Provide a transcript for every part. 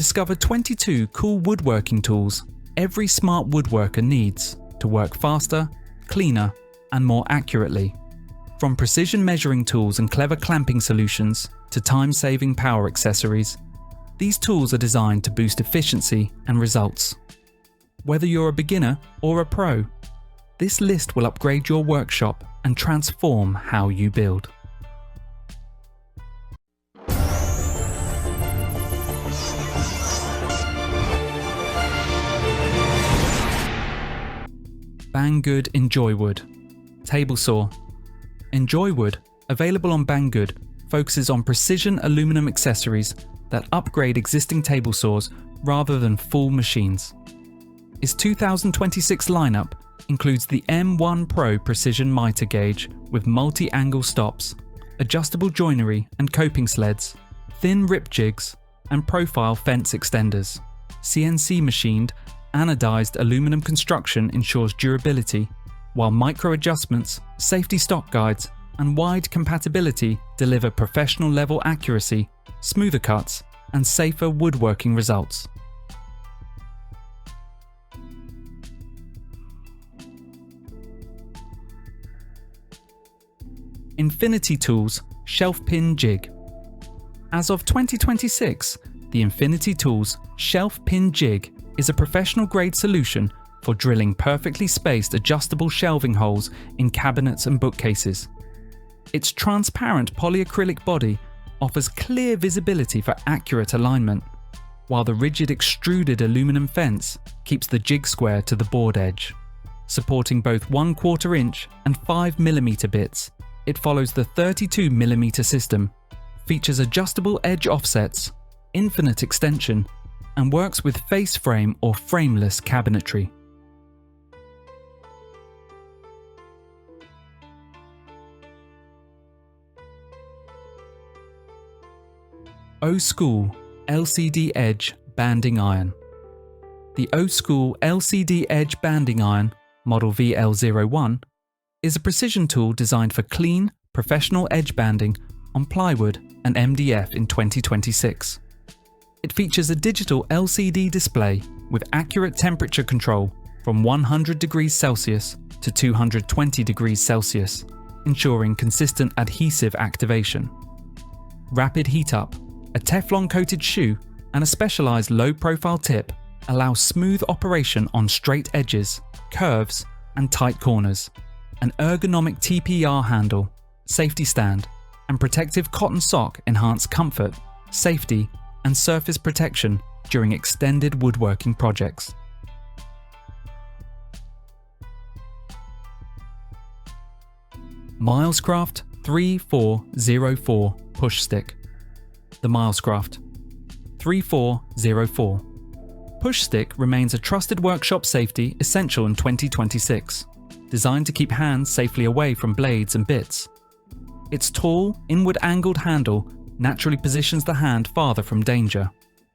discover 22 cool woodworking tools every smart woodworker needs to work faster, cleaner, and more accurately. From precision measuring tools and clever clamping solutions to time-saving power accessories, these tools are designed to boost efficiency and results. Whether you're a beginner or a pro, this list will upgrade your workshop and transform how you build. BANGGOOD ENJOYWOOD Table Saw. ENJOYWOOD, available on BANGGOOD, focuses on precision aluminum accessories that upgrade existing table saws rather than full machines. Its 2026 lineup includes the M1 Pro Precision Miter Gauge with multi-angle stops, adjustable joinery and coping sleds, thin rip jigs, and profile fence extenders. CNC machined, anodized aluminum construction ensures durability, while micro adjustments, safety stock guides, and wide compatibility deliver professional level accuracy, smoother cuts, and safer woodworking results. Infinity Tools Shelf Pin Jig. As of 2026, the Infinity Tools Shelf Pin Jig is a professional-grade solution for drilling perfectly spaced adjustable shelving holes in cabinets and bookcases. Its transparent polyacrylic body offers clear visibility for accurate alignment, while the rigid extruded aluminum fence keeps the jig square to the board edge. Supporting both 1/4 inch and 5mm bits, it follows the 32mm system, features adjustable edge offsets, infinite extension, and works with face frame or frameless cabinetry. O-School LCD Edge Banding Iron. The O-School LCD Edge Banding Iron, model VL01, is a precision tool designed for clean, professional edge banding on plywood and MDF in 2026. It features a digital LCD display with accurate temperature control from 100 degrees Celsius to 220 degrees Celsius, ensuring consistent adhesive activation. Rapid heat up, a Teflon-coated shoe, and a specialized low-profile tip allow smooth operation on straight edges, curves, and tight corners. An ergonomic TPR handle, safety stand, and protective cotton sock enhance comfort, safety, and surface protection during extended woodworking projects. Milescraft 3404 PushStick. The Milescraft 3404 PushStick remains a trusted workshop safety essential in 2026. Designed to keep hands safely away from blades and bits. Its tall, inward-angled handle naturally positions the hand farther from danger,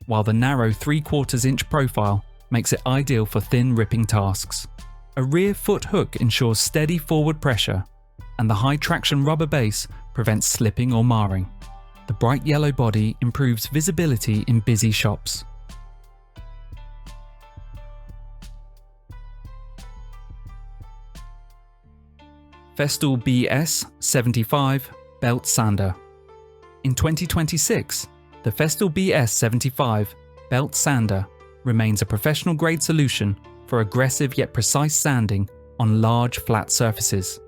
while the narrow 3/4 inch profile makes it ideal for thin ripping tasks. A rear foot hook ensures steady forward pressure, and the high-traction rubber base prevents slipping or marring. The bright yellow body improves visibility in busy shops. Festool BS75 Belt Sander. In 2026, the Festool BS75 Belt Sander remains a professional-grade solution for aggressive yet precise sanding on large flat surfaces.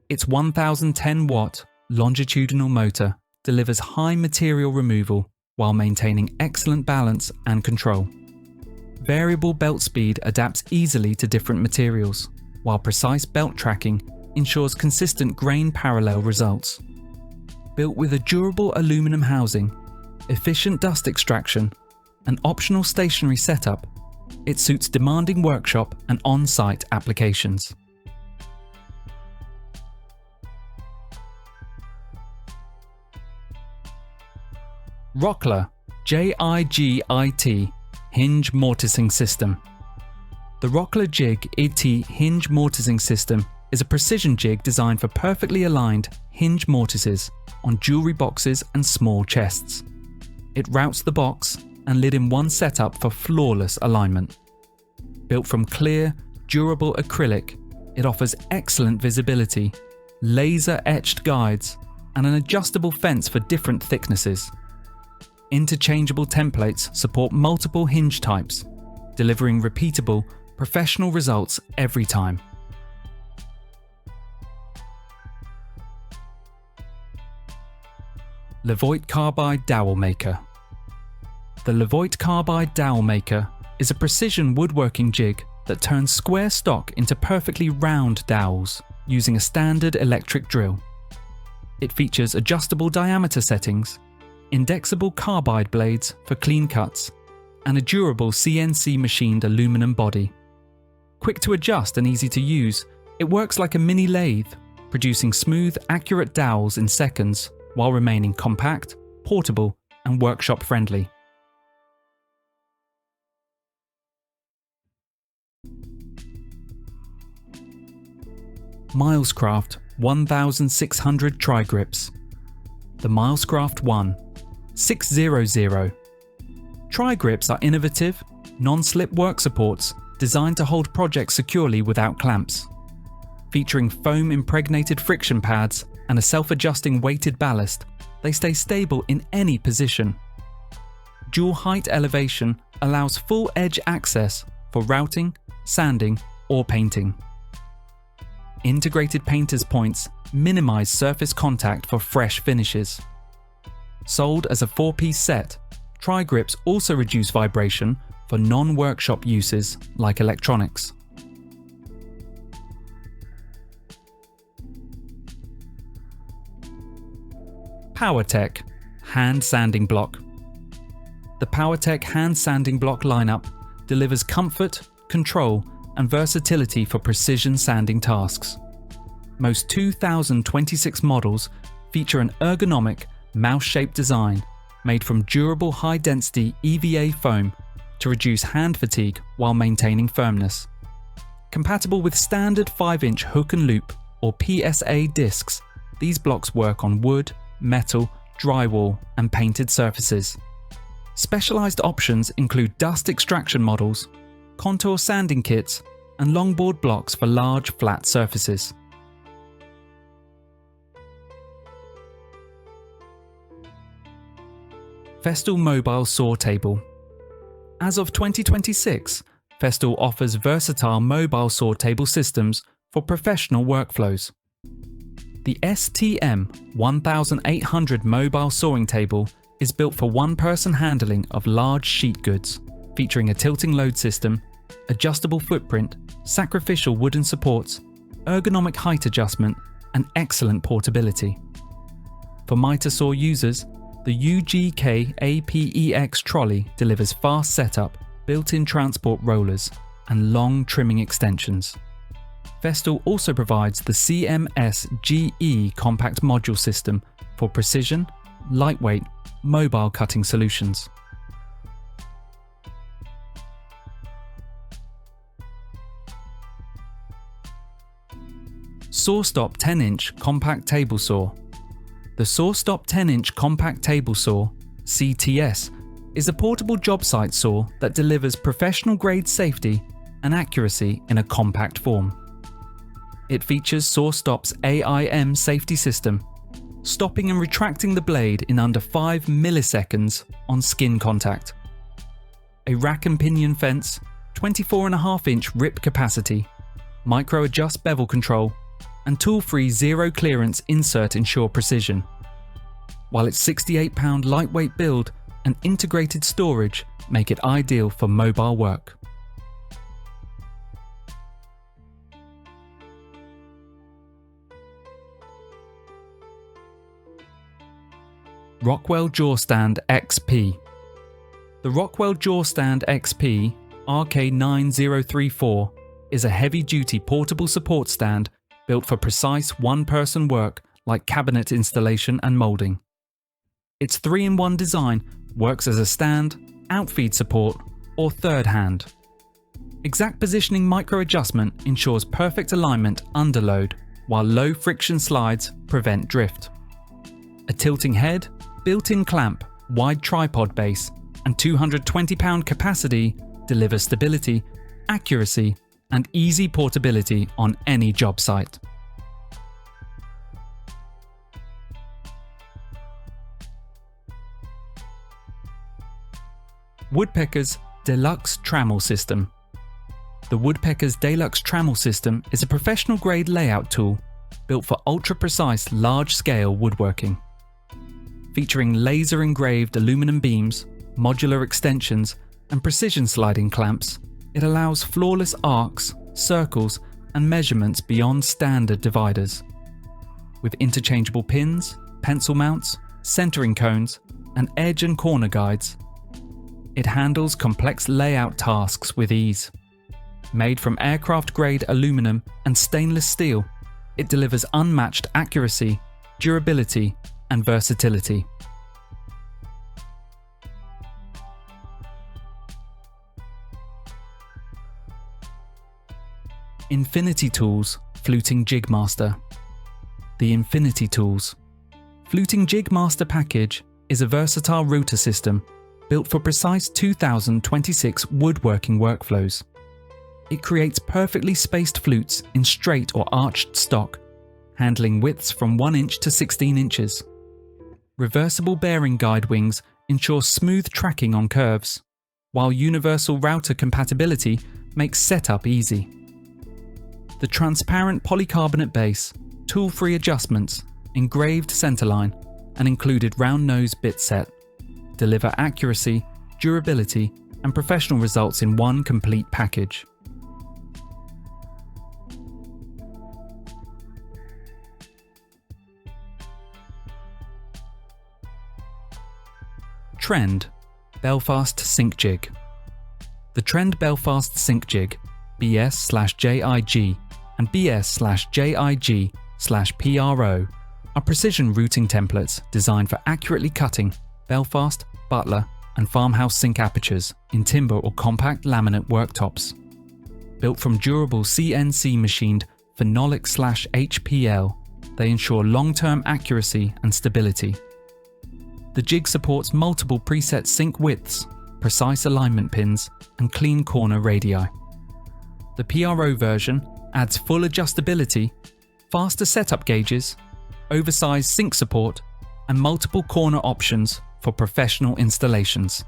Its 1010-watt longitudinal motor delivers high material removal while maintaining excellent balance and control. Variable belt speed adapts easily to different materials, while precise belt tracking ensures consistent grain parallel results. Built with a durable aluminum housing, efficient dust extraction, and optional stationary setup, it suits demanding workshop and on-site applications. Rockler JIGIT Hinge Mortising System. The Rockler JIG-IT Hinge Mortising System is a precision jig designed for perfectly aligned hinge mortises on jewelry boxes and small chests. It routes the box, and lid in one setup for flawless alignment. Built from clear, durable acrylic, it offers excellent visibility, laser-etched guides, and an adjustable fence for different thicknesses. Interchangeable templates support multiple hinge types, delivering repeatable, professional results every time. Levoite Carbide Dowel Maker. The Levoite Carbide Dowel Maker is a precision woodworking jig that turns square stock into perfectly round dowels using a standard electric drill. It features adjustable diameter settings, indexable carbide blades for clean cuts, and a durable CNC machined aluminum body. Quick to adjust and easy to use, it works like a mini lathe, producing smooth, accurate dowels in seconds while remaining compact, portable, and workshop friendly. Milescraft 1600 TriGrips. The Milescraft 1600. TriGrips are innovative, non-slip work supports designed to hold projects securely without clamps. Featuring foam-impregnated friction pads and a self-adjusting weighted ballast, they stay stable in any position. Dual height elevation allows full edge access for routing, sanding, or painting. Integrated painter's points minimize surface contact for fresh finishes. Sold as a 4-piece set, TriGrips also reduce vibration for non-workshop uses like electronics. POWERTEC Hand Sanding Block. The POWERTEC hand sanding block lineup delivers comfort, control, and versatility for precision sanding tasks. Most 2026 models feature an ergonomic, mouse-shaped design made from durable high-density EVA foam to reduce hand fatigue while maintaining firmness. Compatible with standard 5-inch hook and loop or PSA discs, these blocks work on wood, metal, drywall, and painted surfaces. Specialized options include dust extraction models, contour sanding kits, and longboard blocks for large, flat surfaces. Festool Mobile Saw Table. As of 2026, Festool offers versatile mobile saw table systems for professional workflows. The STM 1800 mobile sawing table is built for one-person handling of large sheet goods, featuring a tilting load system, adjustable footprint, sacrificial wooden supports, ergonomic height adjustment, and excellent portability. For miter saw users, the UGK APEX trolley delivers fast setup, built-in transport rollers, and long trimming extensions. Festool also provides the CMS GE compact module system for precision, lightweight, mobile cutting solutions. SawStop 10-inch compact table saw. The SawStop 10-inch compact table saw, CTS, is a portable job site saw that delivers professional-grade safety and accuracy in a compact form. It features SawStop's AIM safety system, stopping and retracting the blade in under 5 milliseconds on skin contact. A rack and pinion fence, 24.5-inch rip capacity, micro-adjust bevel control, and tool-free zero clearance insert ensure precision. While its 68-pound lightweight build and integrated storage make it ideal for mobile work. Rockwell JawStand XP. The Rockwell JawStand XP RK9034 is a heavy-duty portable support stand built for precise one-person work like cabinet installation and molding. Its 3-in-1 design works as a stand, outfeed support, or third hand. Exact positioning micro-adjustment ensures perfect alignment under load, while low-friction slides prevent drift. A tilting head, built-in clamp, wide tripod base, and 220-pound capacity deliver stability, accuracy, and easy portability on any job site. Woodpecker's Deluxe Trammel System. The Woodpecker's Deluxe Trammel System is a professional-grade layout tool built for ultra-precise, large-scale woodworking. Featuring laser-engraved aluminum beams, modular extensions, and precision sliding clamps, it allows flawless arcs, circles, and measurements beyond standard dividers. With interchangeable pins, pencil mounts, centering cones, and edge and corner guides, it handles complex layout tasks with ease. Made from aircraft-grade aluminum and stainless steel, it delivers unmatched accuracy, durability, and versatility. Infinity Tools Fluting Jig Master. The Infinity Tools Fluting Jig Master package is a versatile router system built for precise 2026 woodworking workflows. It creates perfectly spaced flutes in straight or arched stock, handling widths from 1 inch to 16 inches. Reversible bearing guide wings ensure smooth tracking on curves, while universal router compatibility makes setup easy. The transparent polycarbonate base, tool-free adjustments, engraved centerline, and included round nose bit set deliver accuracy, durability, and professional results in one complete package. Trend Belfast Sink Jig. The Trend Belfast Sink Jig, BS/JIG and BS/JIG/PRO, are precision routing templates designed for accurately cutting Belfast, Butler, and farmhouse sink apertures in timber or compact laminate worktops. Built from durable CNC machined phenolic/HPL, they ensure long-term accuracy and stability. The jig supports multiple preset sink widths, precise alignment pins, and clean corner radii. The PRO version adds full adjustability, faster setup gauges, oversized sink support, and multiple corner options for professional installations.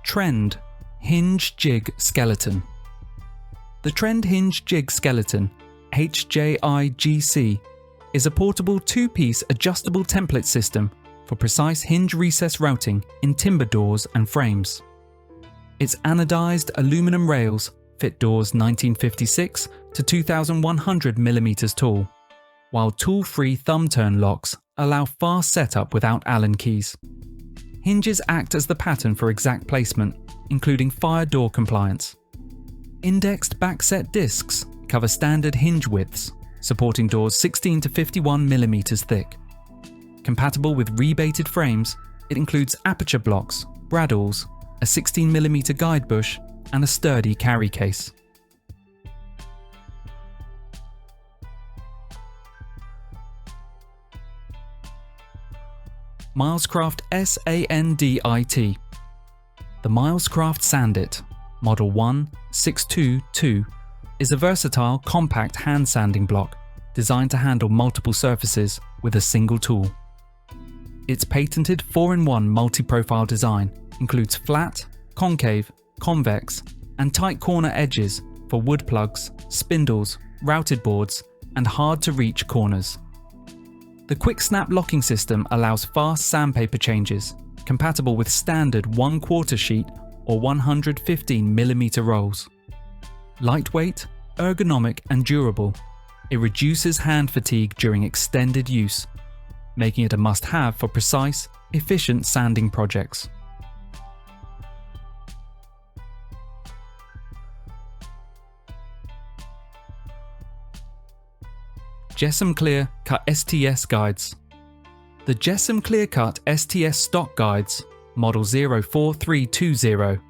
Trend Hinge Jig Skeleton. The Trend Hinge Jig Skeleton, HJIGC, is a portable two-piece adjustable template system for precise hinge recess routing in timber doors and frames. Its anodized aluminum rails fit doors 1956 to 2100 mm tall, while tool-free thumb-turn locks allow fast setup without Allen keys. Hinges act as the pattern for exact placement, including fire door compliance. Indexed backset discs cover standard hinge widths, supporting doors 16 to 51 mm thick. Compatible with rebated frames, it includes aperture blocks, bradawls, a 16 mm guide bush, and a sturdy carry case. Milescraft SAND-IT. The Milescraft SAND-IT, Model 1622, is a versatile, compact hand sanding block designed to handle multiple surfaces with a single tool. Its patented 4-in-1 multi-profile design includes flat, concave, convex, and tight corner edges for wood plugs, spindles, routed boards, and hard-to-reach corners. The quick snap locking system allows fast sandpaper changes, compatible with standard 1/4 sheet or 115 mm rolls. Lightweight, ergonomic, and durable, it reduces hand fatigue during extended use, making it a must-have for precise, efficient sanding projects. JessEm Clear Cut STS Guides. The JessEm Clear Cut STS Stock Guides, Model 04320,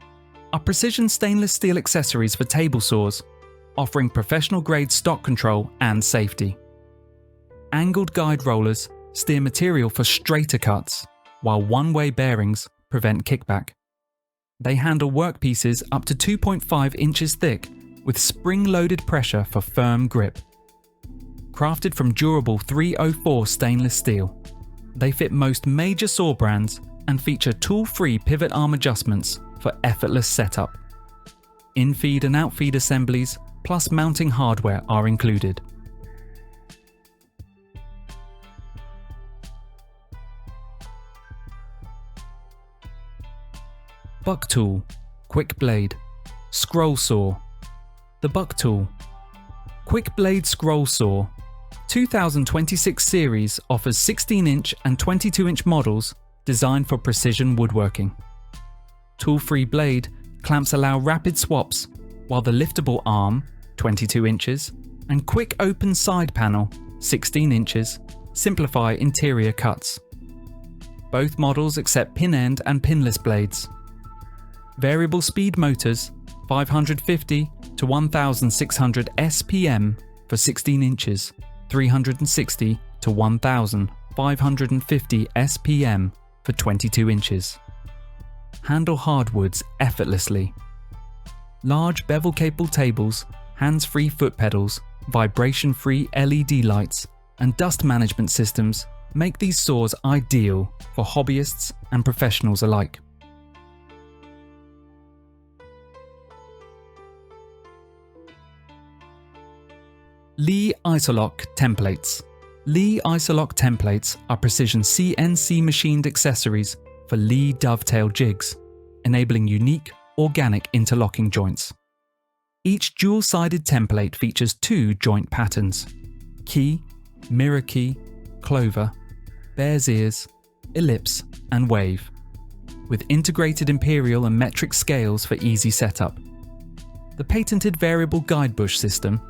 are precision stainless steel accessories for table saws, offering professional-grade stock control and safety. Angled guide rollers steer material for straighter cuts, while one-way bearings prevent kickback. They handle workpieces up to 2.5 inches thick with spring-loaded pressure for firm grip. Crafted from durable 304 stainless steel, they fit most major saw brands and feature tool-free pivot arm adjustments for effortless setup. In-feed and out-feed assemblies plus mounting hardware are included. BUCKTOOL, Quick Blade, Scroll Saw. The BUCKTOOL Quick Blade Scroll Saw 2026 series offers 16-inch and 22-inch models designed for precision woodworking. Tool-free blade clamps allow rapid swaps, while the liftable arm, 22 inches, and quick open side panel, 16 inches, simplify interior cuts. Both models accept pin end and pinless blades. Variable speed motors, 550 to 1600 SPM for 16 inches, 360 to 1550 SPM for 22 inches. Handle hardwoods effortlessly. Large bevel-capable tables, hands-free foot pedals, vibration-free LED lights, and dust management systems make these saws ideal for hobbyists and professionals alike. Leigh Isoloc templates. Leigh Isoloc templates are precision CNC machined accessories for Leigh dovetail jigs, enabling unique, organic interlocking joints. Each dual-sided template features 2 joint patterns: key, mirror key, clover, bear's ears, ellipse, and wave, with integrated imperial and metric scales for easy setup. The patented variable guide bush system,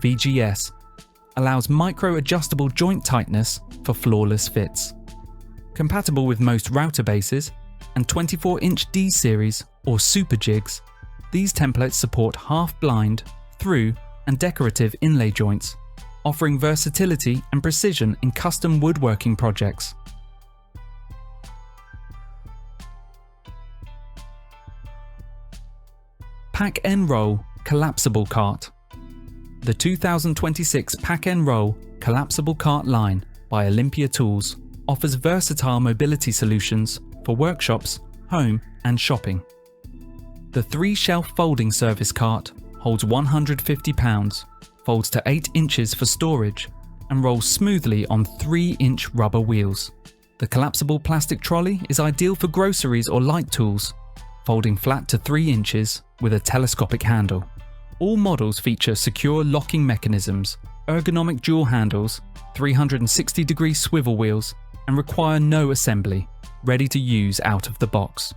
VGS, allows micro-adjustable joint tightness for flawless fits. Compatible with most router bases and 24-inch D-series or super jigs, these templates support half-blind, through, and decorative inlay joints, offering versatility and precision in custom woodworking projects. Pack and Roll Collapsible Cart. The 2026 Pack and Roll Collapsible Cart line by Olympia Tools offers versatile mobility solutions for workshops, home, and shopping. The 3-shelf folding service cart holds 150 pounds, folds to 8 inches for storage, and rolls smoothly on 3-inch rubber wheels. The collapsible plastic trolley is ideal for groceries or light tools, folding flat to 3 inches with a telescopic handle. All models feature secure locking mechanisms, ergonomic dual handles, 360-degree swivel wheels, and require no assembly, ready to use out of the box.